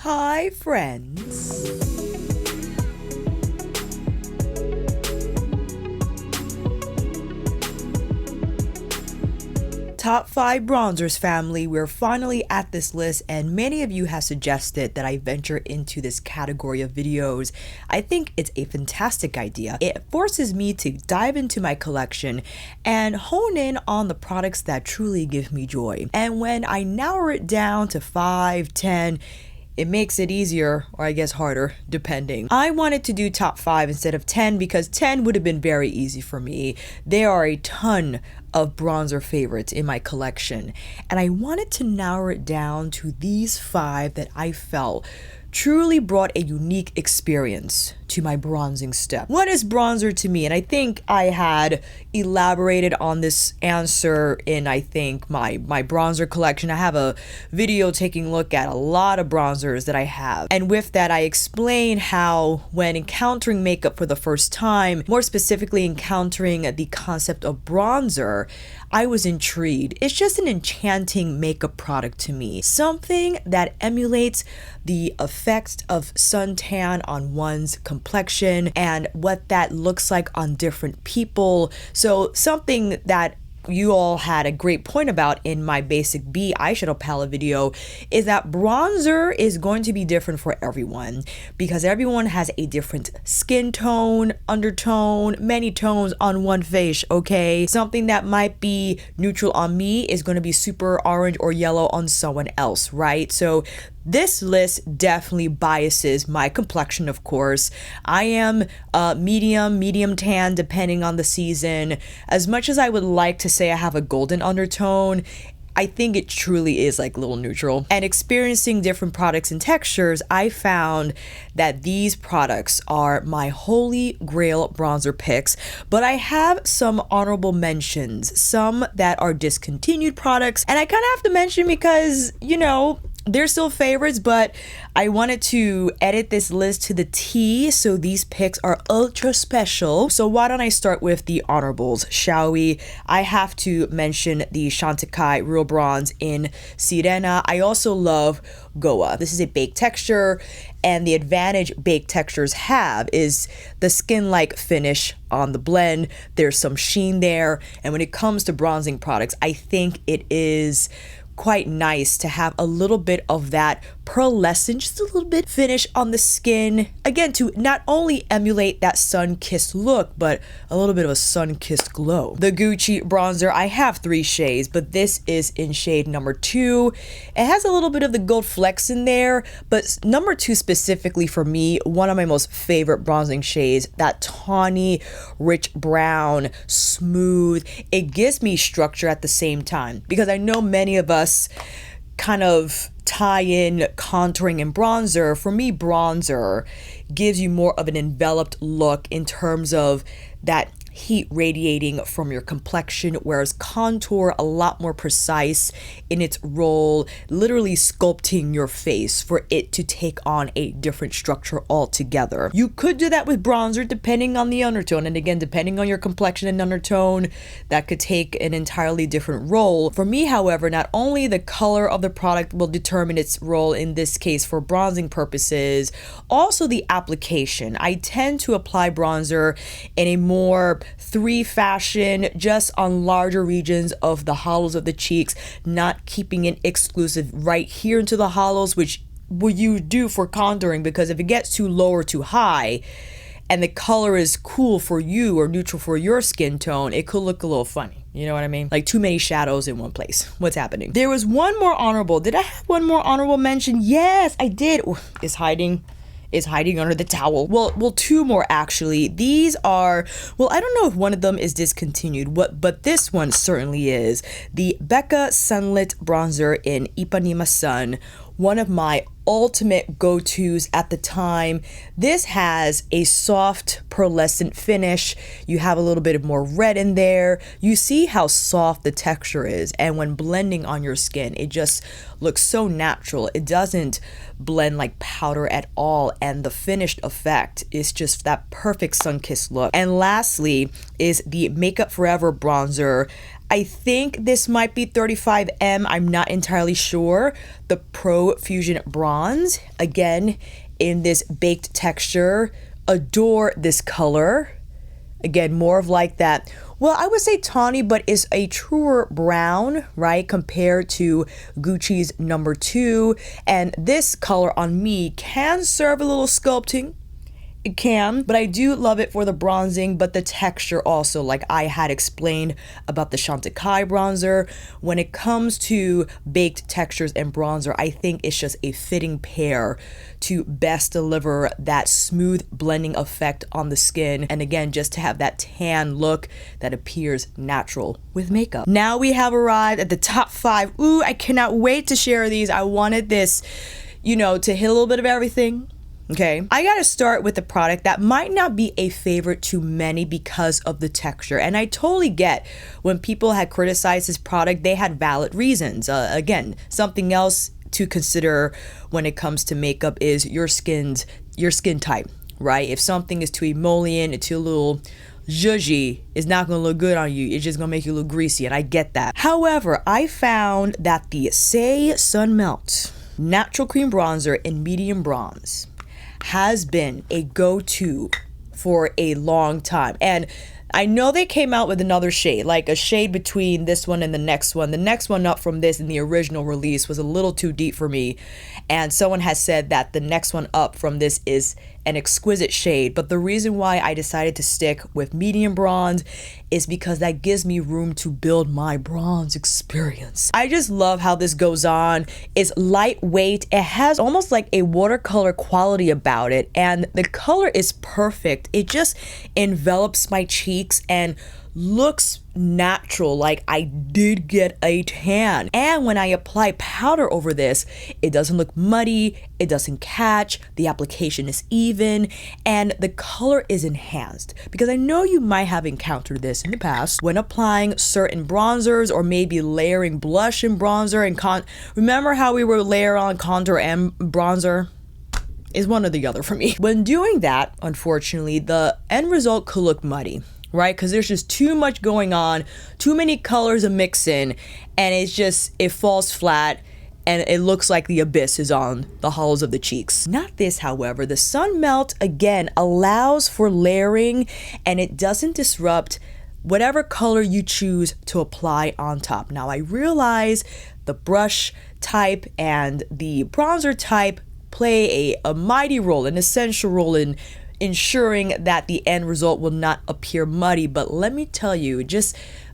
Hi, friends. Top 5 bronzers family, we're finally at this list and many of you have suggested that I venture into this category of videos. I think it's a fantastic idea. It forces me to dive into my collection and hone in on the products that truly give me joy. And when I narrow it down to 5, 10, it makes it easier, or I guess harder, depending. I wanted to do top 5 instead of 10 because 10 would have been very easy for me. There are a ton of bronzer favorites in my collection, and I wanted to narrow it down to these 5 that I felt truly brought a unique experience to my bronzing step. What is bronzer to me? And I think I had elaborated on this answer in my bronzer collection. I have a video taking a look at a lot of bronzers that I have. And with that, I explain how when encountering makeup for the first time, more specifically encountering the concept of bronzer, I was intrigued. It's just an enchanting makeup product to me. Something that emulates the effects of suntan on one's complexion and what that looks like on different people. So something that you all had a great point about in my basic B eyeshadow palette video is that bronzer is going to be different for everyone because everyone has a different skin tone, undertone, many tones on one face, okay? Something that might be neutral on me is going to be super orange or yellow on someone else, right? So this list definitely biases my complexion, of course. I am medium tan, depending on the season. As much as I would like to say I have a golden undertone, I think it truly is like a little neutral. And experiencing different products and textures, I found that these products are my holy grail bronzer picks, but I have some honorable mentions, some that are discontinued products, and I kind of have to mention because, you know, they're still favorites, but I wanted to edit this list to the T, so these picks are ultra special. So why don't I start with the honorables, shall we? I have to mention the Chantecaille Real Bronze in Sirena. I also love Goa. This is a baked texture, and the advantage baked textures have is the skin-like finish on the blend. There's some sheen there, and when it comes to bronzing products, I think it is quite nice to have a little bit of that pearlescent, just a little bit finish on the skin. Again, to not only emulate that sun-kissed look, but a little bit of a sun-kissed glow. The Gucci bronzer, I have 3 shades, but this is in shade number 2. It has a little bit of the gold flecks in there, but number 2 specifically for me, one of my most favorite bronzing shades, that tawny, rich brown, smooth. It gives me structure at the same time, because I know many of us kind of tie in contouring and bronzer. For me, bronzer gives you more of an enveloped look in terms of that heat radiating from your complexion, whereas contour a lot more precise in its role, literally sculpting your face for it to take on a different structure altogether. You could do that with bronzer depending on the undertone, and again, depending on your complexion and undertone, that could take an entirely different role. For me, however, not only the color of the product will determine its role in this case for bronzing purposes, also the application. I tend to apply bronzer in a more 3 fashion, just on larger regions of the hollows of the cheeks, not keeping it exclusive right here into the hollows, which will you do for contouring, because if it gets too low or too high and the color is cool for you or neutral for your skin tone, it could look a little funny. You know what I mean? Like too many shadows in one place. What's happening? There was one more honorable. Did I have one more honorable mention? Yes, I did. Ooh, it's hiding under the towel. Well, 2 more actually. These are, well, I don't know if one of them is discontinued, but this one certainly is. The Becca Sunlit bronzer in Ipanema Sun, one of my ultimate go-tos at the time. This has a soft pearlescent finish. You have a little bit of more red in there. You see how soft the texture is, and when blending on your skin, it just looks so natural. It doesn't blend like powder at all, and the finished effect is just that perfect sun-kissed look. And lastly is the Makeup Forever bronzer. I think this might be 35M. I'm not entirely sure. The Pro Fusion Bronze, again, in this baked texture. Adore this color. Again, more of like that, well, I would say tawny, but it's a truer brown, right, compared to Gucci's #2. And this color on me can serve a little sculpting. It can, but I do love it for the bronzing, but the texture also, like I had explained about the Chantecaille bronzer. When it comes to baked textures and bronzer, I think it's just a fitting pair to best deliver that smooth blending effect on the skin. And again, just to have that tan look that appears natural with makeup. Now we have arrived at the top 5. Ooh, I cannot wait to share these. I wanted this, you know, to hit a little bit of everything. Okay, I gotta start with a product that might not be a favorite to many because of the texture. And I totally get when people had criticized this product, they had valid reasons. Again, something else to consider when it comes to makeup is your skin type, right? If something is too emollient, it's too little zhuzhy, it's not gonna look good on you. It's just gonna make you look greasy, and I get that. However, I found that the Saie Sun Melt Natural Cream Bronzer in medium bronze has been a go-to for a long time. And I know they came out with another shade, like a shade between this one and the next one. The next one up from this in the original release was a little too deep for me. And someone has said that the next one up from this is an exquisite shade. But the reason why I decided to stick with medium bronze is because that gives me room to build my bronze experience. I just love how this goes on. It's lightweight. It has almost like a watercolor quality about it. And the color is perfect. It just envelops my cheeks and looks natural, like I did get a tan. And when I apply powder over this, it doesn't look muddy, it doesn't catch, the application is even, and the color is enhanced. Because I know you might have encountered this in the past when applying certain bronzers or maybe layering blush and bronzer and remember how we were layer on contour and bronzer? Is one or the other for me. When doing that, unfortunately, the end result could look muddy, right? Because there's just too much going on, too many colors to mix in, and it falls flat and it looks like the abyss is on the hollows of the cheeks. Not this, however. The Sun Melt, again, allows for layering and it doesn't disrupt whatever color you choose to apply on top. Now, I realize the brush type and the bronzer type play a mighty role, an essential role in ensuring that the end result will not appear muddy. But let me tell you,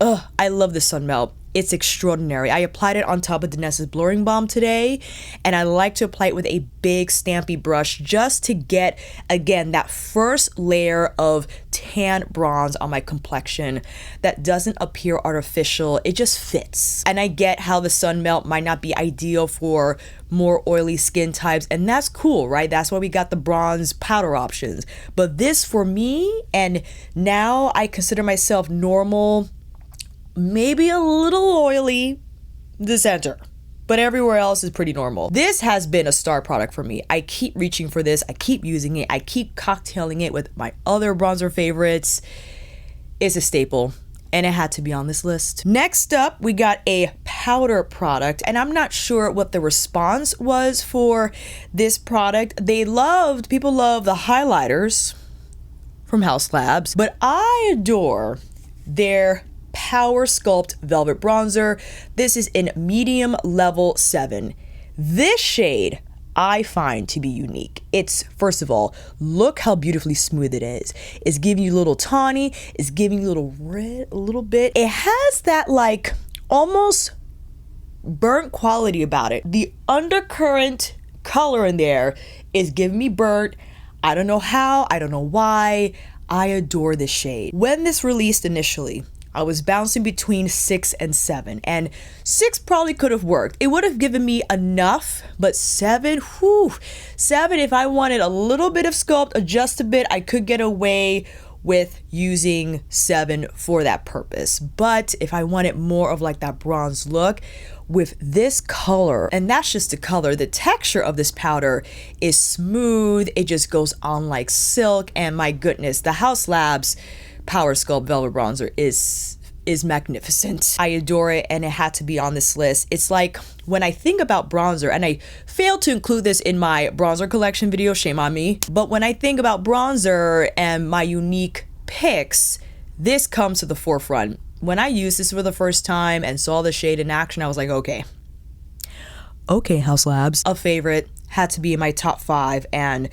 I love the Sun Melt. It's extraordinary. I applied it on top of Danessa's blurring balm today, and I like to apply it with a big stampy brush just to get, again, that first layer of tan bronze on my complexion that doesn't appear artificial. It just fits. And I get how the Sun Melt might not be ideal for more oily skin types, and that's cool, right? That's why we got the bronze powder options. But this for me, and now I consider myself normal, maybe a little oily, the center, but everywhere else is pretty normal. This has been a star product for me. I keep reaching for this. I keep using it. I keep cocktailing it with my other bronzer favorites. It's a staple, and it had to be on this list. Next up, we got a powder product, and I'm not sure what the response was for this product. People love the highlighters from Haus Labs, but I adore their Power Sculpt Velvet Bronzer. This is in medium level 7. This shade I find to be unique. It's, first of all, look how beautifully smooth it is. It's giving you a little tawny, it's giving you a little red, a little bit. It has that like almost burnt quality about it. The undercurrent color in there is giving me burnt. I don't know how, I don't know why. I adore this shade. When this released initially, I was bouncing between 6 and 7, and 6 probably could have worked. It would have given me enough, but 7, 7, if I wanted a little bit of sculpt, adjust a bit, I could get away with using 7 for that purpose. But if I wanted more of like that bronze look, with this color, and that's just the color, the texture of this powder is smooth, it just goes on like silk, and my goodness, the Haus Labs Power Sculpt Velvet Bronzer is is magnificent. I adore it, and it had to be on this list. It's like when I think about bronzer, and I failed to include this in my bronzer collection video, shame on me, but when I think about bronzer and my unique picks, this comes to the forefront. When I used this for the first time and saw the shade in action, I was like, okay, Haus Labs. A favorite, had to be in my top 5, and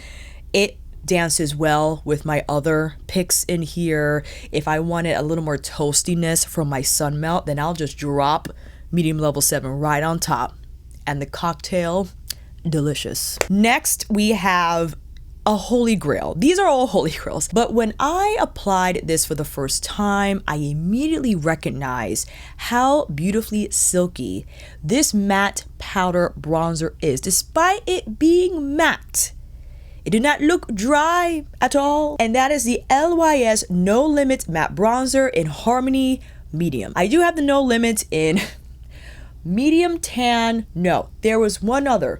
it dances well with my other picks in here. If I wanted a little more toastiness from my sun melt, then I'll just drop medium level 7 right on top, and the cocktail, delicious. Next, we have a holy grail. These are all holy grails, but when I applied this for the first time, I immediately recognized how beautifully silky this matte powder bronzer is. Despite it being matte, it did not look dry at all, and that is the LYS No Limit Matte Bronzer in Harmony Medium. I do have the No Limit in medium tan. No, there was one other,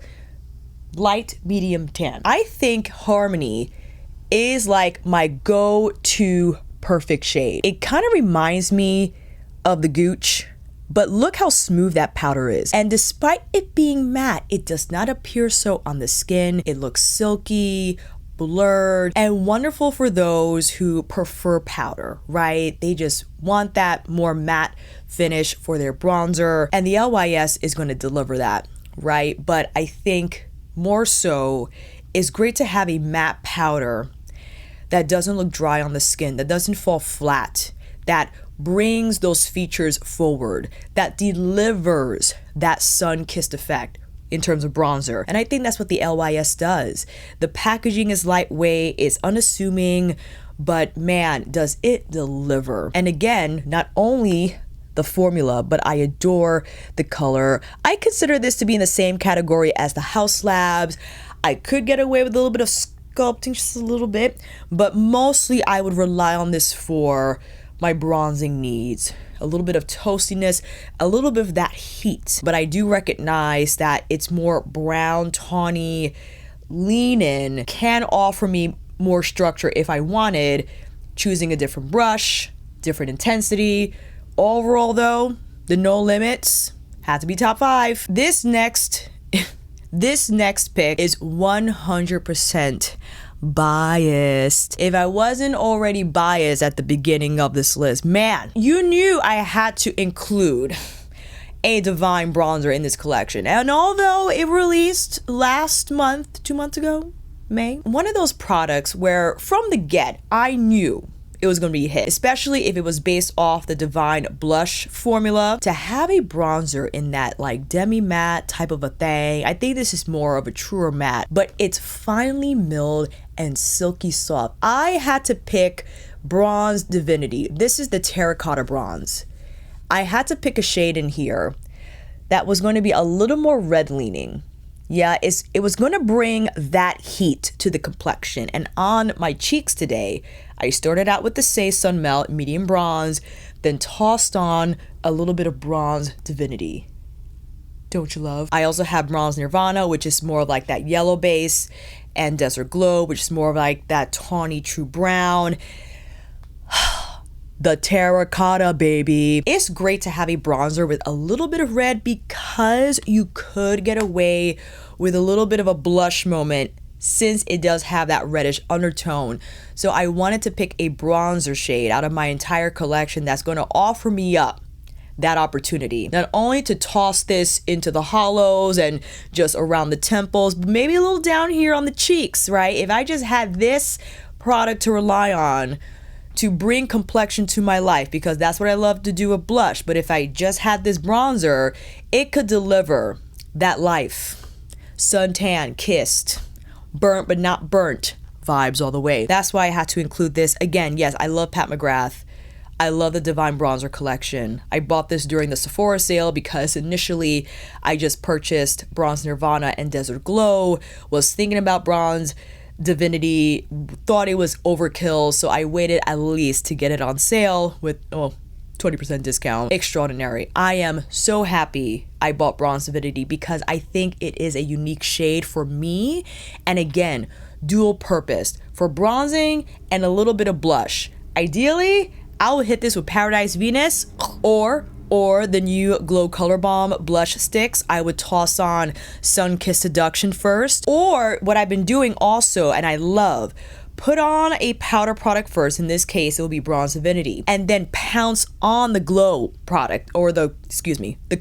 light medium tan. I think Harmony is like my go-to perfect shade. It kind of reminds me of the Gooch, but look how smooth that powder is. And despite it being matte, it does not appear so on the skin. It looks silky, blurred, and wonderful for those who prefer powder, right? They just want that more matte finish for their bronzer, and the LYS is going to deliver that, right? But I think more so, it's great to have a matte powder that doesn't look dry on the skin, that doesn't fall flat, that brings those features forward, that delivers that sun-kissed effect in terms of bronzer. And I think that's what the LYS does. The packaging is lightweight, it's unassuming, but man, does it deliver. And again, not only the formula, but I adore the color. I consider this to be in the same category as the Haus Labs. I could get away with a little bit of sculpting, just a little bit, but mostly I would rely on this for my bronzing needs. A little bit of toastiness, a little bit of that heat. But I do recognize that it's more brown, tawny, lean-in, can offer me more structure if I wanted, choosing a different brush, different intensity. Overall though, the No Limits had to be top 5. This next pick is 100% biased. If I wasn't already biased at the beginning of this list, man, you knew I had to include a Divine Bronzer in this collection. And although it released last month, 2 months ago, May, one of those products where from the get, I knew it was going to be a hit, especially if it was based off the Divine blush formula. To have a bronzer in that like demi-matte type of a thing, I think this is more of a truer matte, but it's finely milled and silky soft. I had to pick Bronze Divinity. This is the terracotta bronze. I had to pick a shade in here that was going to be a little more red leaning. Yeah, it was going to bring that heat to the complexion. And on my cheeks today, I started out with the Saie Sun Melt medium bronze, then tossed on a little bit of Bronze Divinity. Don't you love? I also have Bronze Nirvana, which is more like that yellow base, and Desert Glow, which is more like that tawny true brown. The terracotta, baby. It's great to have a bronzer with a little bit of red because you could get away with a little bit of a blush moment since it does have that reddish undertone. So I wanted to pick a bronzer shade out of my entire collection that's going to offer me up that opportunity. Not only to toss this into the hollows and just around the temples, but maybe a little down here on the cheeks, right? If I just had this product to rely on to bring complexion to my life, because that's what I love to do with blush. But if I just had this bronzer, it could deliver that life. Suntan, kissed, burnt but not burnt vibes all the way. That's why I had to include this. Again, yes, I love Pat McGrath. I love the Divine Bronzer collection. I bought this during the Sephora sale because initially I just purchased Bronze Nirvana and Desert Glow, was thinking about Bronze Divinity, thought it was overkill, so I waited at least to get it on sale with 20% discount. Extraordinary. I am so happy I bought Bronze Divinity because I think it is a unique shade for me, and again, dual purpose for bronzing and a little bit of blush. Ideally, I will hit this with Paradise Venus or the new Glow Color Balm blush sticks. I would toss on Sun-Kissed Seduction first. Or what I've been doing also, and I love, put on a powder product first. In this case, it will be Bronze Divinity, and then pounce on the glow product, or the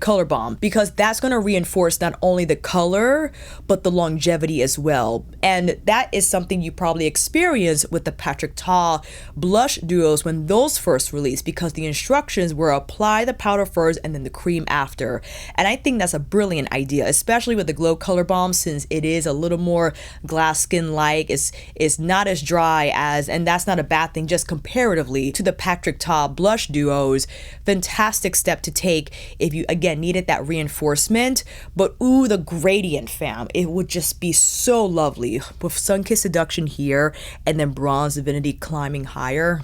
color balm, because that's going to reinforce not only the color but the longevity as well. And that is something you probably experienced with the Patrick Ta blush duos when those first released, because the instructions were apply the powder first and then the cream after. And I think that's a brilliant idea, especially with the Glow Color Balm, since it is a little more glass skin like. It's not as dry as, and that's not a bad thing, just comparatively to the Patrick Ta blush duos. Fantastic step to take if you again needed that reinforcement. But ooh, the gradient, fam, it would just be so lovely with Sun-Kissed Seduction here and then Bronze Divinity climbing higher.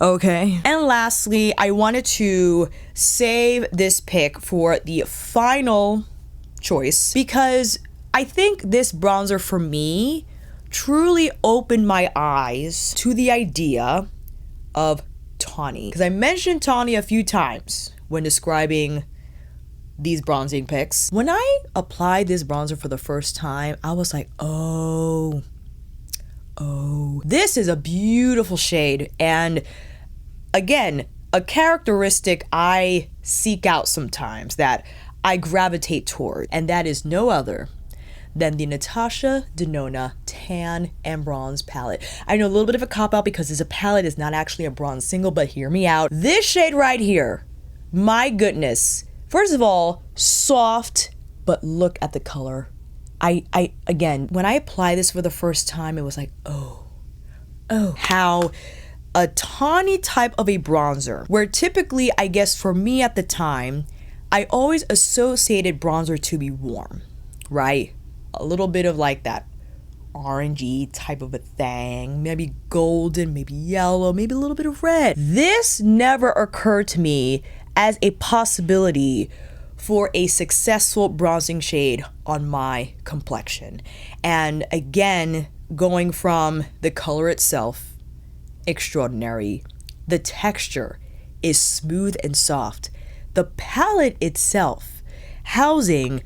Okay. And lastly, I wanted to save this pick for the final choice, because I think this bronzer for me truly opened my eyes to the idea of tawny, because I mentioned tawny a few times when describing these bronzing picks. When I applied this bronzer for the first time, I was like, oh, this is a beautiful shade. And again, a characteristic I seek out sometimes, that I gravitate toward, and that is no other than the Natasha Denona Tan and Bronze palette. I know a little bit of a cop-out because it's a palette, it's not actually a bronze single, but hear me out. This shade right here, my goodness. First of all, soft, but look at the color. I again, when I applied this for the first time, it was like, oh, how a tawny type of a bronzer, where typically, I guess for me at the time, I always associated bronzer to be warm, right? A little bit of like that orangey type of a thing, maybe golden, maybe yellow, maybe a little bit of red. This never occurred to me as a possibility for a successful bronzing shade on my complexion. And again, going from the color itself, extraordinary. The texture is smooth and soft. The palette itself, housing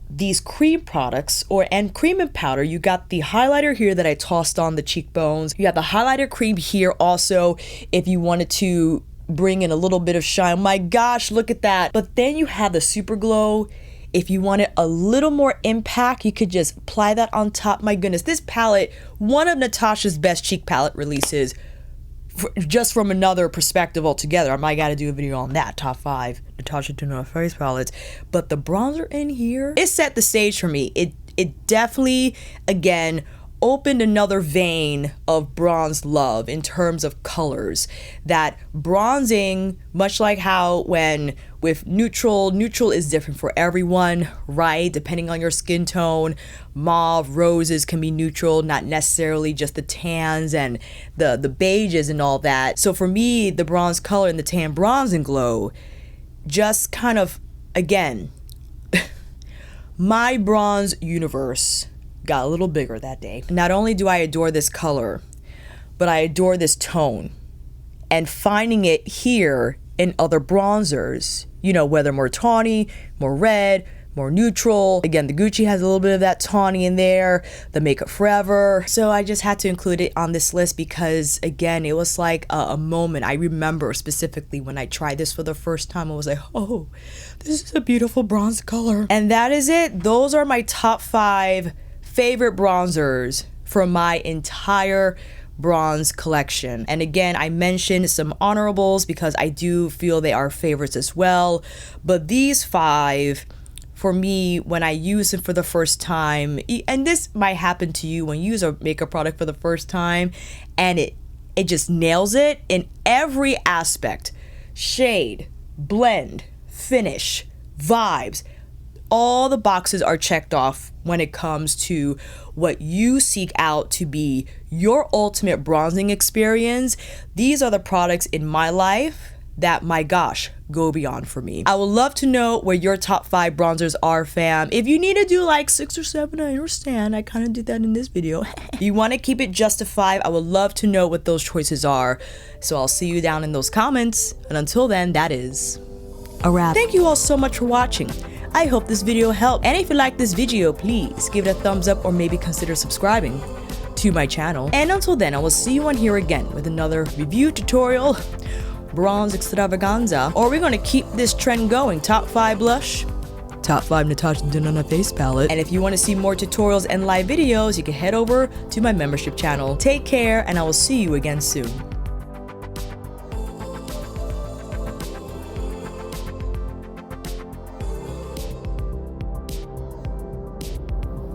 these cream products and cream and powder. You got the highlighter here that I tossed on the cheekbones. You got the highlighter cream here also if you wanted to bring in a little bit of shine. My gosh, look at that. But then you have the super glow. If you wanted a little more impact, you could just apply that on top. My goodness, this palette, one of Natasha's best cheek palette releases, just from another perspective altogether. I might gotta do a video on that, top 5 Natasha Denona face palettes. But the bronzer in here, it set the stage for me. It definitely, again, opened another vein of bronze love in terms of colors. That bronzing, much like how when with neutral is different for everyone, right? Depending on your skin tone, mauve, roses can be neutral, not necessarily just the tans and the beiges and all that. So for me, the bronze color and the tan bronze and glow just kind of, again, my bronze universe got a little bigger that day. Not only do I adore this color, but I adore this tone. And finding it here in other bronzers, you know, whether more tawny, more red, more neutral. Again, the Gucci has a little bit of that tawny in there, the Makeup Forever. So I just had to include it on this list because, again, it was like a moment. I remember specifically when I tried this for the first time, I was like, oh, this is a beautiful bronze color. And that is it. Those are my top 5 favorite bronzers from my entire bronze collection. And again, I mentioned some honorables because I do feel they are favorites as well. But these 5, for me, when I use them for the first time, and this might happen to you when you use a makeup product for the first time, and it just nails it in every aspect. Shade, blend, finish, vibes. All the boxes are checked off when it comes to what you seek out to be your ultimate bronzing experience. These are the products in my life that, my gosh, go beyond for me. I would love to know where your top 5 bronzers are, fam. If you need to do like 6 or 7, I understand. I kind of did that in this video. If you want to keep it just to 5, I would love to know what those choices are. So I'll see you down in those comments. And until then, that is a wrap. Thank you all so much for watching. I hope this video helped. And if you like this video, please give it a thumbs up or maybe consider subscribing to my channel. And until then, I will see you on here again with another review tutorial, bronze extravaganza, or we're gonna keep this trend going. Top 5 blush, top 5 Natasha Denona face palette. And if you want to see more tutorials and live videos, you can head over to my membership channel. Take care, and I will see you again soon.